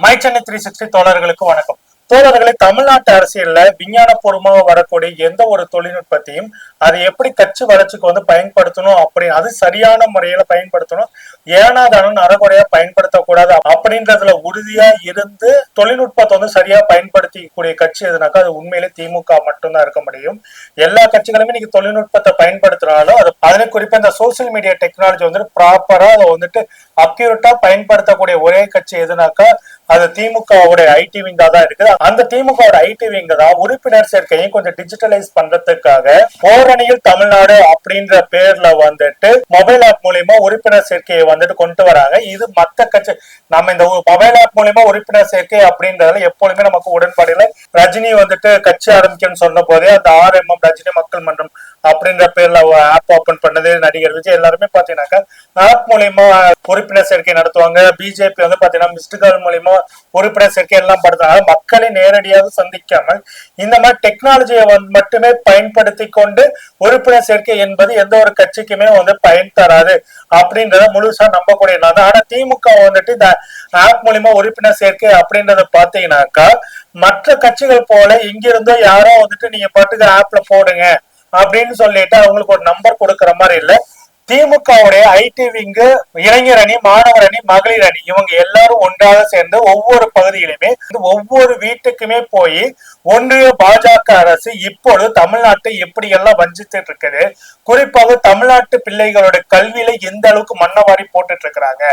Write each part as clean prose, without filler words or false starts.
My Chennai 360 தோழர்களுக்கு வணக்கம். தோழர்களை, தமிழ்நாட்டு அரசியல்ல விஞ்ஞானபூர்வமாக வரக்கூடிய எந்த ஒரு தொழில்நுட்பத்தையும் அதை எப்படி கட்சி வளர்ச்சிக்கு பயன்படுத்தணும், அப்படி அது சரியான முறையில பயன்படுத்தணும், ஏனாதானும் அறகுறையா பயன்படுத்தக்கூடாது அப்படின்றதுல உறுதியா இருந்து தொழில்நுட்பத்தை சரியா பயன்படுத்திக்கூடிய கட்சி எதுனாக்கா அது உண்மையிலே திமுக மட்டும்தான் இருக்க முடியும். எல்லா கட்சிகளுமே இன்னைக்கு தொழில்நுட்பத்தை பயன்படுத்தினாலும் அதனை குறிப்பா இந்த சோசியல் மீடியா டெக்னாலஜி ப்ராப்பரா அதை அக்யூரேட்டா பயன்படுத்தக்கூடிய ஒரே கட்சி எதுனாக்கா அது திமுகவுடைய ஐடி விங்கா தான் இருக்குது. அந்த திமுகவோட ஐடி விங்க தான் உறுப்பினர் சேர்க்கையும் கொஞ்சம் டிஜிட்டலைஸ் பண்றதுக்காக ஓரணியில் தமிழ்நாடு அப்படின்ற பேர்ல மொபைல் ஆப் மூலியமா உறுப்பினர் சேர்க்கையை கொண்டு வராங்க. இது மத்த கட்சி நம்ம இந்த மொபைல் ஆப் மூலியமா உறுப்பினர் சேர்க்கை அப்படின்றதுல எப்பொழுதுமே நமக்கு உடன்பாடு இல்லை. ரஜினி கட்சி ஆரம்பிக்கணும்னு சொன்ன போதே அந்த RMM ரஜினி மக்கள் மன்றம் அப்படின்ற பேர்ல ஆப் ஓபன் பண்ணது நடிகர் விஜய் எல்லாருமே பாத்தீங்கன்னாக்கா ஆப் மூலியமா உறுப்பினர் சேர்க்கை நடத்துவாங்க. பிஜேபி பாத்தீங்கன்னா மிஸ்டு கால் மூலியமா உறுப்பினர் சேர்க்கை எல்லாம் படுத்துறாங்க. மக்களை நேரடியாக சந்திக்காமல் இந்த மாதிரி டெக்னாலஜியை மட்டுமே பயன்படுத்தி கொண்டு உறுப்பினர் சேர்க்கை என்பது எந்த ஒரு கட்சிக்குமே பயன் தராது அப்படின்றத முழுசா நம்பக்கூடிய. ஆனா திமுக இந்த ஆப் மூலியமா உறுப்பினர் சேர்க்கை அப்படின்றத பாத்தீங்கன்னாக்கா மற்ற கட்சிகள் போல இங்கிருந்தோ யாரோ நீங்க பாட்டுக்கு ஆப்ல போடுங்க அப்படின்னு சொல்லிட்டு அவங்களுக்கு ஒரு நம்பர் கொடுக்கற மாதிரி இல்ல. திமுகவுடைய ஐடி விங்கு, இளைஞர் அணி, மாணவர் அணி, மகளிர் அணி இவங்க எல்லாரும் ஒன்றாக சேர்ந்து ஒவ்வொரு பகுதியிலுமே ஒவ்வொரு வீட்டுக்குமே போய் ஒன்றிய பாஜக அரசு இப்பொழுது தமிழ்நாட்டை எப்படி எல்லாம் வஞ்சித்துட்டு இருக்குது, குறிப்பாக தமிழ்நாட்டு பிள்ளைகளுடைய கல்வியில எந்த அளவுக்கு மண்ணவாரி போட்டுட்டு இருக்கிறாங்க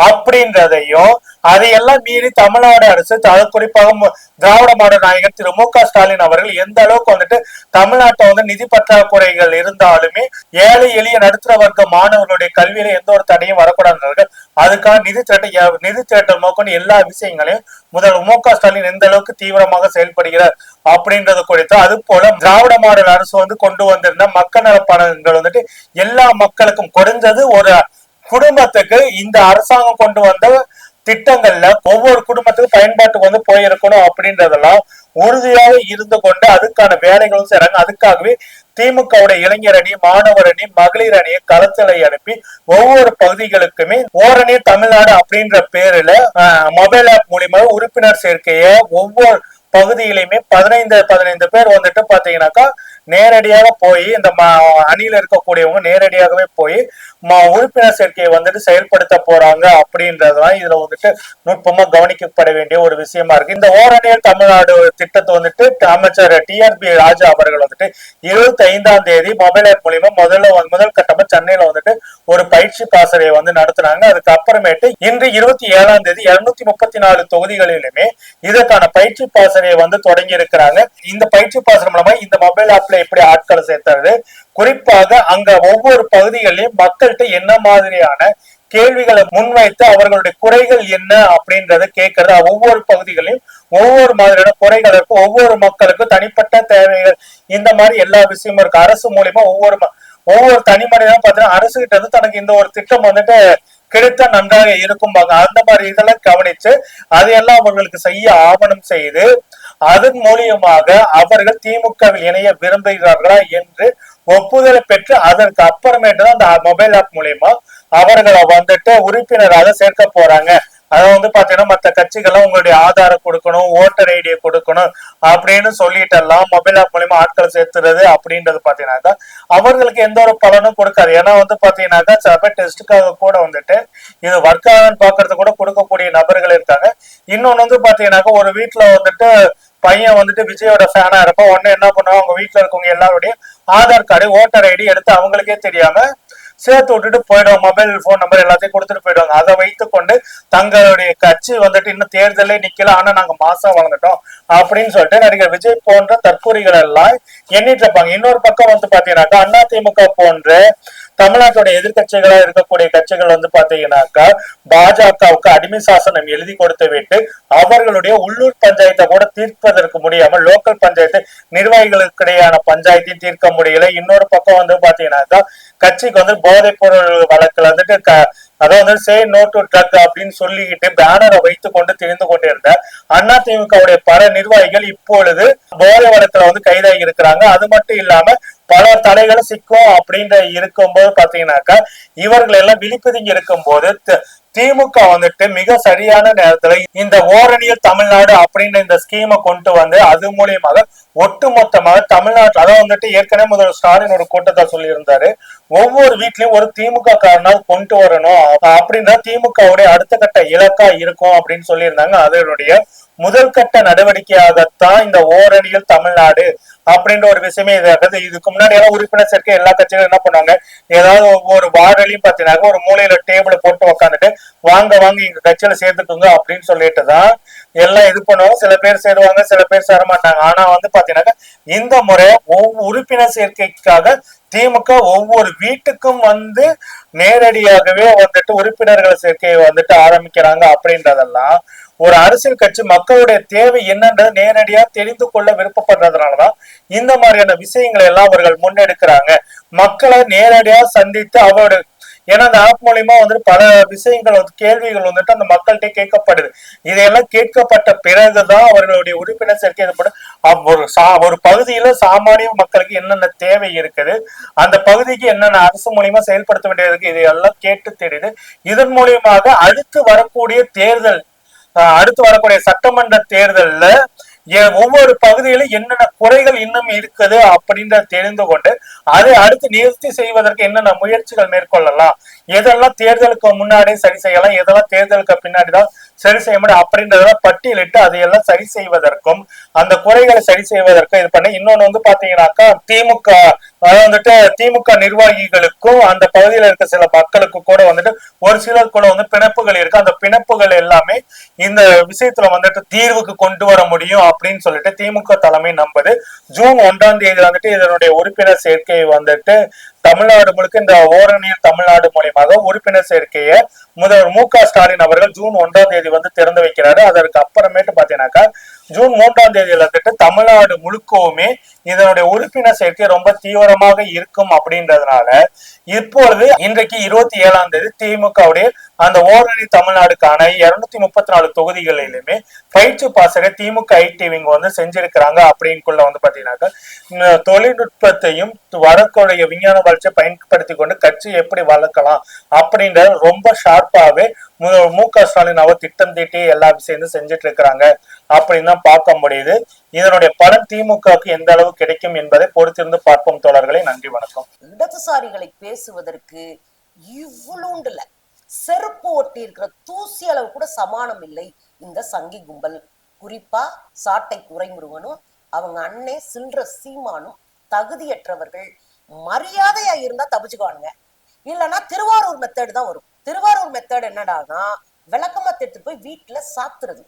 அப்படின்றதையும் அதையெல்லாம் மீறி தமிழ்நாடு அரசு குறிப்பாக திராவிட மாடல் நாயகர் திரு மு.க. ஸ்டாலின் அவர்கள் எந்த அளவுக்கு தமிழ்நாட்டை நிதி பற்றாக்குறைகள் இருந்தாலுமே ஏழை எளிய நடுத்தர வர்க்க மாணவர்களுடைய கல்வியில எந்த ஒரு தடையும் வரக்கூடாது, அதுக்காக நிதி திரட்டல் நோக்கம் எல்லா விஷயங்களையும் முதல்வர் மு.க. ஸ்டாலின் எந்த அளவுக்கு தீவிரமாக செயல்படுகிறார் அப்படின்றது குறித்து, அது போல திராவிட மாடல் அரசு கொண்டு வந்திருந்த மக்கள் நல பணங்கள் எல்லா மக்களுக்கும் குறைஞ்சது ஒரு குடும்பத்துக்கு இந்த அரசாங்கம் கொண்டு வந்த திட்டங்கள்ல ஒவ்வொரு குடும்பத்துக்கும் பயன்பாட்டுக்கு போயிருக்கணும் அப்படின்றதெல்லாம் உறுதியாக இருந்து கொண்டு அதுக்கான வேலைகளும் செய்றாங்க. அதுக்காகவே திமுகவுடைய இளைஞர் அணி, மாணவர் அணி, மகளிர் அணியை களத்தலை அனுப்பி ஒவ்வொரு பகுதிகளுக்குமே ஓரணி தமிழ்நாடு அப்படின்ற பேருல மொபைல் ஆப் மூலியமா உறுப்பினர் சேர்க்கைய ஒவ்வொரு பகுதியிலுமே 15 பேர் பாத்தீங்கன்னாக்கா நேரடியாக போய் இந்த அணியில இருக்கக்கூடியவங்க நேரடியாகவே போய் உறுப்பினர் சேர்க்கையை செயல்படுத்த போறாங்க அப்படின்றதுதான் இதுல நுட்பமா கவனிக்கப்பட வேண்டிய ஒரு விஷயமா இருக்கு. இந்த ஓரணியல் தமிழ்நாடு திட்டத்தை அமைச்சர் TRB ராஜா அவர்கள் 25ஆம் தேதி மொபைல் ஆப் மூலியமா முதல் கட்டமா சென்னையில ஒரு பயிற்சி பாசறையை நடத்துனாங்க. அதுக்கு அப்புறமேட்டு இன்று 27ஆம் தேதி 234 தொகுதிகளிலுமே இதற்கான பயிற்சி பாசறையை தொடங்கி இருக்கிறாங்க. இந்த பயிற்சி பாசறை மூலமா இந்த மொபைல் ஆப்ல எப்படி ஆட்களை சேர்த்தாரு, குறிப்பாக அங்க ஒவ்வொரு பகுதிகளிலும் மக்கள்கிட்ட என்ன மாதிரியான கேள்விகளை முன்வைத்து அவர்களுடைய குறைகள் என்ன அப்படின்றத கேட்கறது. ஒவ்வொரு பகுதிகளையும் ஒவ்வொரு மாதிரியான குறைகள் இருக்கும், ஒவ்வொரு மக்களுக்கும் தனிப்பட்ட தேவைகள், இந்த மாதிரி எல்லா விஷயமும் இருக்கு. அரசு மூலியமா ஒவ்வொரு தனி மனிதனும் பாத்தீங்கன்னா அரசு கிட்ட தனக்கு இந்த ஒரு திட்டம் கிடைத்த நன்றாக இருக்கும், அந்த மாதிரி இதெல்லாம் கவனிச்சு அதையெல்லாம் அவர்களுக்கு செய்ய ஆவணம் செய்து அதன் மூலியமாக அவர்கள் திமுகவில் இணைய விரும்புகிறார்களா என்று ஒப்புதலை பெற்று அதற்கு அப்புறமேட்டு தான் அந்த மொபைல் ஆப் மூலியமா அவர்களை உறுப்பினராக சேர்க்க போறாங்க. அதை பாத்தீங்கன்னா மற்ற கட்சிகள்லாம் உங்களுடைய ஆதாரம் கொடுக்கணும், ஓட்டர் ஐடியை கொடுக்கணும் அப்படின்னு சொல்லிட்டு எல்லாம் மொபைல் ஆப் மூலியமா ஆட்கள் சேர்த்துறது அப்படின்றது பாத்தீங்கன்னாக்கா அவர்களுக்கு எந்த ஒரு பலனும் கொடுக்காது. ஏன்னா பாத்தீங்கன்னாக்கா சில பேர் டெஸ்டுக்காக கூட இது ஒர்க் ஆகுன்னு பாக்குறது கூட கொடுக்கக்கூடிய நபர்கள் இருக்காங்க. இன்னொன்னு பாத்தீங்கன்னாக்கா ஒரு வீட்டுல பையன் விஜயோட ஃபேனா இருப்ப உடனே என்ன பண்ணுவாங்க, அவங்க வீட்டுல இருக்கவங்க எல்லாருடைய ஆதார் கார்டு, ஓட்டர் ஐடி எடுத்து அவங்களுக்கே தெரியாம சேர்த்து விட்டுட்டு போயிடுவாங்க. மொபைல் போன் நம்பர் எல்லாத்தையும் கொடுத்துட்டு போயிடுவாங்க. அதை வைத்துக் கொண்டு தங்களுடைய கட்சி இன்னும் தேர்தலே நிக்கல, ஆனா நாங்க மாசா வளர்ந்துட்டோம் அப்படின்னு சொல்லிட்டு நடிகர் விஜய் போன்ற தற்கூறிகள் எல்லாம் எண்ணிட்டு இருப்பாங்க. இன்னொரு பக்கம் பாத்தீங்கன்னாக்கா அதிமுக போன்ற தமிழ்நாட்டுடைய எதிர்கட்சிகளா இருக்கக்கூடிய கட்சிகள் பாத்தீங்கன்னாக்கா பாஜகவுக்கு அடிமை சாசனம் எழுதி கொடுத்து விட்டு அவர்களுடைய உள்ளூர் பஞ்சாயத்தை கூட தீர்ப்பதற்கு முடியாமல் லோக்கல் பஞ்சாயத்து நிர்வாகிகளுக்கு இடையான பஞ்சாயத்தையும் தீர்க்க முடியல. இன்னொரு பக்கம் பாத்தீங்கன்னாக்கா கட்சிக்கு போதைப் பொருள் வழக்குல அதாவது சே நோ டு ட்ரக் அப்படின்னு சொல்லிக்கிட்டு பேனரை வைத்துக் கொண்டு திரிந்து கொண்டிருந்த அதிமுகவுடைய பல நிர்வாகிகள் இப்பொழுது போதை வழக்குல கைதாகி இருக்கிறாங்க. அது மட்டும் இல்லாம பல தடைகளும் சிக்கும் அப்படின்ற இருக்கும்போது பாத்தீங்கன்னாக்கா இவர்கள் எல்லாம் விழிப்புதுங்கி இருக்கும் போது திமுக வந்துட்டு மிக சரியான நேரத்துல இந்த ஓரணியில் தமிழ்நாடு அப்படின்ற இந்த ஸ்கீமை கொண்டு வந்து அது மூலியமாக ஒட்டுமொத்தமாக தமிழ்நாட்டில் அதான் வந்துட்டு ஏற்கனவே முதல்வர் ஸ்டாலின் ஒரு கூட்டத்தை சொல்லியிருந்தாரு, ஒவ்வொரு வீட்லயும் ஒரு திமுக காரனால் கொண்டு வரணும் அப்படின்னா திமுகவுடைய அடுத்த கட்ட இலக்கா இருக்கும் அப்படின்னு சொல்லியிருந்தாங்க. அதனுடைய முதல் கட்ட நடவடிக்கையாகத்தான் இந்த ஓரணியில் தமிழ்நாடு அப்படின்ற ஒரு விஷயமே இதாகுது. இதுக்கு முன்னாடி எல்லாம் உறுப்பினர் சேர்க்கை எல்லா கட்சிகளும் என்ன பண்ணுவாங்க, ஏதாவது ஒவ்வொரு வார்டுலையும் பாத்தீங்கன்னா ஒரு மூலையில டேபிள் போட்டு உக்காந்துட்டு வாங்க வாங்க எங்க கட்சியில சேர்த்துக்குங்க அப்படின்னு சொல்லிட்டு தான் எல்லாம் இது பண்ணுவாங்க. சில பேர் சேருவாங்க, சில பேர் சேர மாட்டாங்க. ஆனா வந்து பாத்தீங்கன்னா இந்த முறை உறுப்பினர் சேர்க்கைக்காக திமுக ஒவ்வொரு வீட்டுக்கும் வந்து நேரடியாகவே வந்துட்டு உறுப்பினர்கள் சேர்க்கையை வந்துட்டு ஆரம்பிக்கிறாங்க. அப்படின்றதெல்லாம் ஒரு அரசியல் கட்சி மக்களுடைய தேவை என்னன்றது நேரடியா தெரிந்து கொள்ள விருப்பப்படுறதுனாலதான் இந்த மாதிரியான விஷயங்களை எல்லாம் அவர்கள் முன்னெடுக்கிறாங்க. மக்களை நேரடியா சந்தித்து அவரோட ஏன்னா அந்த ஆப் மூலியமா வந்துட்டு பல விஷயங்கள் வந்து கேள்விகள் வந்துட்டு அந்த மக்கள்கிட்ட கேட்கப்படுது. இதையெல்லாம் கேட்கப்பட்ட பிறகுதான் அவர்களுடைய உறுப்பினர் சேர்க்கை ஒரு பகுதியில சாமானிய மக்களுக்கு என்னென்ன தேவை இருக்குது, அந்த பகுதிக்கு என்னென்ன அரசு மூலியமா செயல்படுத்த வேண்டியது இதையெல்லாம் கேட்டு தெரியுது. இதன் மூலியமாக அடுத்து வரக்கூடிய சட்டமன்ற தேர்தல்ல ஒவ்வொரு பகுதியிலும் என்னென்ன குறைகள் இன்னும் இருக்குது அப்படின்ற தெரிந்து கொண்டு அதை அடுத்து நிவர்த்தி செய்வதற்கு என்னென்ன முயற்சிகள் மேற்கொள்ளலாம், எதெல்லாம் தேர்தலுக்கு முன்னாடி சரி செய்யலாம், எதெல்லாம் தேர்தலுக்கு பின்னாடிதான் சரி செய்ய முடியும் அப்படின்றதெல்லாம் பட்டியலிட்டு அதையெல்லாம் சரி செய்வதற்கும் அந்த குறைகளை சரி செய்வதற்கும் இது பண்ண. இன்னொன்னு வந்து பாத்தீங்கன்னாக்கா திமுக நிர்வாகிகளுக்கும் அந்த பகுதியில் இருக்க சில மக்களுக்கு கூட வந்துட்டு ஒரு சிலர் கூட வந்து பிணப்புகள் இருக்கு. அந்த பிணப்புகள் எல்லாமே இந்த விஷயத்துல வந்துட்டு தீர்வுக்கு கொண்டு வர முடியும் அப்படின்னு சொல்லிட்டு திமுக தலைமை நம்புது. ஜூன் 1 வந்துட்டு இதனுடைய உறுப்பினர் சேர்க்கையை வந்துட்டு தமிழ்நாடு முழுக்க இந்த ஓரணியில் தமிழ்நாடு மூலியமாக உறுப்பினர் சேர்க்கையை முதல்வர் மு.க.ஸ்டாலின் அவர்கள் ஜூன் 1 வந்து திறந்து வைக்கிறாரு. அதற்கு அப்புறமேட்டு பாத்தீங்கன்னாக்கா ஜூன் 3 வந்துட்டு தமிழ்நாடு முழுக்கவுமே இதனுடைய உறுப்பினர் சேர்க்கை ரொம்ப தீவிரமாக இருக்கும். அப்படின்றதுனால இப்பொழுது இன்றைக்கு 27 திமுகவுடைய அந்த ஓரணி தமிழ்நாடுக்கான 234 தொகுதிகளிலுமே பயிற்சி பாசக திமுக ஐடி விங் வந்து செஞ்சிருக்கிறாங்க. அப்படின்குள்ள வந்து பாத்தீங்கன்னாக்கா தொழில்நுட்பத்தையும் வரக்கூடிய விஞ்ஞான வளர்ச்சியை பயன்படுத்தி கொண்டு கட்சி எப்படி வளர்க்கலாம் அப்படின்ற ரொம்ப ஷார்ப்பாவே மு.க.ஸ்டாலின் அவர் திட்டம் தீட்டி எல்லா விஷயம் செஞ்சுட்டு இருக்கிறாங்க அப்படின்னு தான் பார்க்க முடியுது. இதனுடைய பலன் திமுகவுக்கு எந்த அளவு கிடைக்கும் என்பதை பொறுத்திருந்து பார்ப்போம் தோழர்களை. நன்றி, வணக்கம். இடதுசாரிகளை பேசுவதற்கு இவ்வளவுண்டுல செருப்பு ஒட்டி இருக்கிற தூசி அளவு கூட சமானம் இல்லை இந்த சங்கி கும்பல். குறிப்பா சாட்டை துரைமுருகனும் அவங்க அண்ணே சில்ற சீமானும் தகுதியற்றவர்கள். மரியாதையா இருந்தா தப்பிச்சுக்குவானுங்க, இல்லைன்னா திருவாரூர் மெத்தேடு தான் வரும். திருவாரூர் மெத்தேடு என்னடானா விளக்கமா எடுத்துட்டு போய் வீட்டுல சாத்துறது.